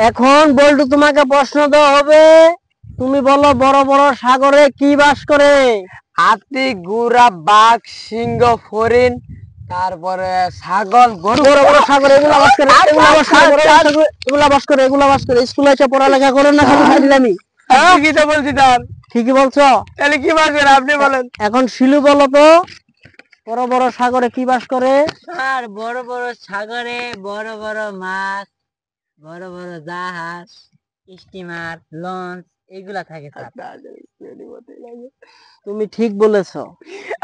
এখন বল্টু তোমাকে প্রশ্ন দেওয়া হবে, তুমি বলো বড় বড় সাগরে কি বাস করে? হাতি, ঘোড়া, বাঘ, সিংহ, হরিণ, তারপরে ছাগল, গরু। বড় বড় সাগরে এগুলা বাস করে, এগুলা বাস করে, বড় বড় সাগরে এগুলা বাস করে, এগুলা বাস করে। স্কুলে এসে পড়ালেখা করে না, খালি ফাইজলামি। ঠিকই তো বলছি স্যার। ঠিকই বলছো। তাহলে কি বাস করে আপনি বলেন। এখন শিলু বলো তো, বড় বড় সাগরে কি বাস করে? স্যার বড় বড় সাগরে বড় বড় মাছ, বড় বড় জাহাজ, স্টিমার, লঞ্চ এগুলা থাকে স্যার। তুমি ঠিক বলেছো।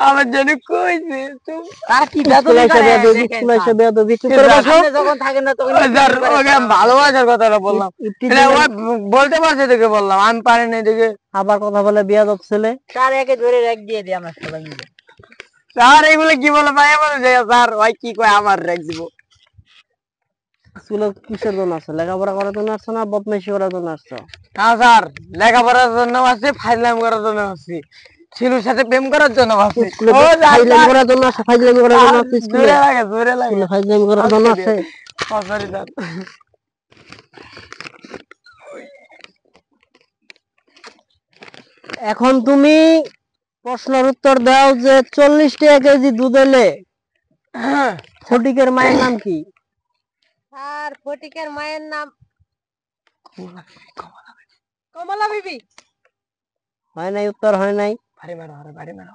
আমার জন্য কইছে তার কি স্কুলে এসে বেয়াদবি, স্কুলে এসে বেয়াদবি চুপ করে বসো। আপনি যখন থাকেন না তখন স্যার ওকে আমি ভালোবাসার কথাটা বললাম। এটা ও বলতে পারছে দেখে বললাম, আমি পারি না দেখে। আবার কথা বলে বেয়াদব ছেলে। স্যার একে ধরে রেক দিয়ে দিই আমরা সবাই মিলে। স্যার এগুলো কি বলে ভাই, বলে যে স্যার ওই কি কয় আমার রেখ দিব। স্কুলে কিসের জন্য আসছো? লেখাপড়া করার জন্য আসছো না বদমাইশি করার জন্য আসছো? হ্যাঁ স্যার, লেখাপড়ার জন্য আসছি, ফাইজলাম করার জন্য আসছি, শিলুর সাথে প্রেম করার জন্য আসছি। স্কুলে ফাইজলামি করার জন্য আসছো, ফাইজলামি করার জন্য আসছো স্কুলে? জোরে লাগে, জোরে লাগে। স্কুলে ফাইজলামি করার জন্য আসছে। Sorry sir. এখন তুমি প্রশ্নের উত্তর দাও যে 40 টাকা কেজি দুধ এলে ফটিকের মায়ের নাম কি? স্যার ফটিকের মায়ের নাম কমলা বিবি। হয় নাই, উত্তর হয় নাই। বাড়ি মারো, আরে বাড়ি মারো।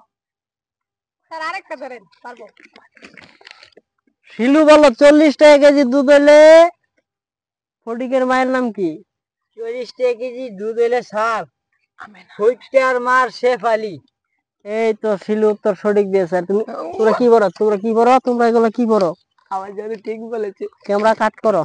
স্যার আরেকটা ধরেন, পারবো। শিলু বলো 40 টাকা কেজি দুধ এলে ফটিকের মায়ের নাম কি? 40 টাকা কেজি দুধ এলে স্যার ফটিকের মার শেফালি। এই তো শিলু উত্তর সঠিক দিয়েছে। আর তুমি, তোমরা কি বলো, তোমরা কি বলো, তোমরা এগুলো কি বলো? আমার জন্য ঠিক বলেছে। ক্যামেরা কাট করো।